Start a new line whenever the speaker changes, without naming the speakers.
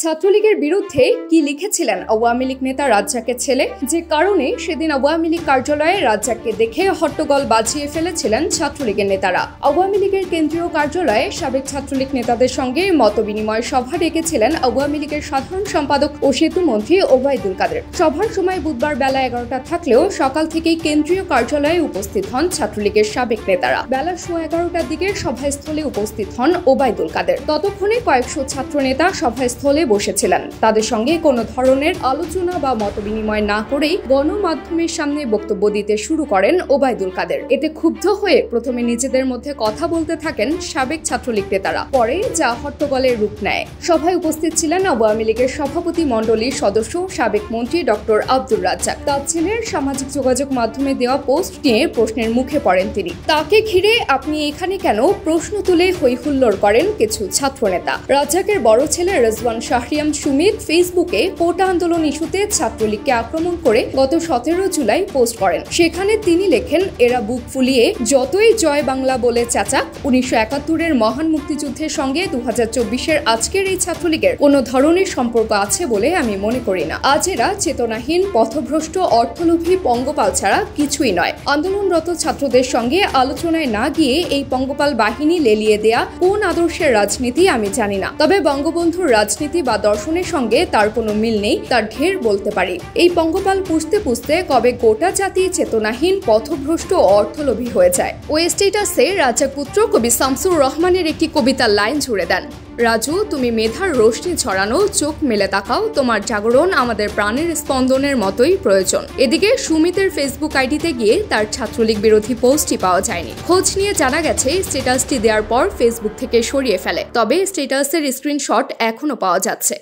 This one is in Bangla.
ছাত্রলীগের বিরুদ্ধে কি লিখেছিলেন আওয়ামী লীগ নেতা রাজ্জাকের ছেলে, যে কারণে সেদিন আওয়ামী লীগ কার্যালয়ে রাজ্জাককে দেখে হট্টগোল বাজিয়ে ফেলেছিলেন ছাত্রলীগের নেতারা। আওয়ামী লীগের কেন্দ্রীয় কার্যালয়ে সাবেক ছাত্রলীগ নেতাদের সঙ্গে মতবিনিময় সভা ডেকেছিলেন আওয়ামী লীগের সাধারণ সম্পাদক ও সেতুমন্ত্রী ওবায়দুল কাদের। সভার সময় বুধবার বেলা ১১টা থাকলেও সকাল থেকেই কেন্দ্রীয় কার্যালয়ে উপস্থিত হন ছাত্রলীগের সাবেক নেতারা। বেলা 11:15টার দিকে সভাস্থলে উপস্থিত হন ওবায়দুল কাদের। ততক্ষণে কয়েকশো ছাত্র নেতা সভাস্থলে বসেছিলেন। তাদের সঙ্গে কোনো ধরনের আলোচনা বা মতবিনিময় না করেই গণমাধ্যমের সামনে বক্তব্য দিতে শুরু করেন ওবায়দুল কাদের। এতে ক্ষুব্ধ হয়ে প্রথমে নিজেদের মধ্যে কথা বলতে থাকেন সাবেক ছাত্রলীগ নেতারা, পরে যা হট্টগোলের রূপ নেয়। সভায় উপস্থিত ছিলেন আওয়ামী লীগের সভাপতি মণ্ডলীর সদস্য সাবেক মন্ত্রী ডক্টর আব্দুর রাজ্জাক। তার ছেলের সামাজিক যোগাযোগ মাধ্যমে দেওয়া পোস্ট নিয়ে প্রশ্নের মুখে পড়েন তিনি। তাকে ঘিরে আপনি এখানে কেন প্রশ্ন তুলে হইহুল্লোড় করেন কিছু ছাত্র নেতা। রাজ্জাকের বড় ছেলে রেজওয়ান শাহরিয়াম সুমিত ফেসবুকে কোটা আন্দোলন ইস্যুতে ছাত্রলীগকে আক্রমণ করে গত 17 জুলাই পোস্ট করেন। সেখানে তিনি লেখেন, এরা বুক ফুলিয়ে যতই জয় বাংলা বলে চাচাক, 1971-এর মহান মুক্তিযুদ্ধের সঙ্গে 2024-এর আজকের এই ছাত্রলীগের কোনো ধরনের সম্পর্ক আছে বলে আমি মনে করি না। আজ এরা চেতনাহীন, পথভ্রষ্ট, অর্থলোভী পঙ্গপাল ছাড়া কিছুই নয়। আন্দোলনরত ছাত্রদের সঙ্গে আলোচনায় না গিয়ে এই পঙ্গপাল বাহিনী লেলিয়ে দেয়া কোন আদর্শের রাজনীতি আমি জানি না, তবে বঙ্গবন্ধুর রাজনীতি বা দর্শনের সঙ্গে তার কোনো মিল নেই, তার ঢের বলতে পারি। এই পঙ্গপাল পুষতে পুষতে কবে গোটা জাতি চেতনাহীন, পথভ্রষ্ট ও অর্থলোভী হয়ে যায়। ওই স্ট্যাটাসে রাজ্জাক পুত্র কবি শামসুর রহমানের একটি কবিতার লাইন জুড়ে দেন, রাজু তুমি মেধার রোশনি ছড়ানো, চোখ মেলে তাকাও, তোমার জাগরণ আমাদের প্রাণের স্পন্দনের মতোই প্রয়োজন। এদিকে সুমিতের ফেসবুক আইডিতে গিয়ে তার ছাত্রলীগ বিরোধী পোস্টটি পাওয়া যায়নি। খোঁজ নিয়ে জানা গেছে স্ট্যাটাসটি দেওয়ার পর ফেসবুক থেকে সরিয়ে ফেলে, তবে স্ট্যাটাসের স্ক্রিনশট এখনো পাওয়া যাচ্ছে।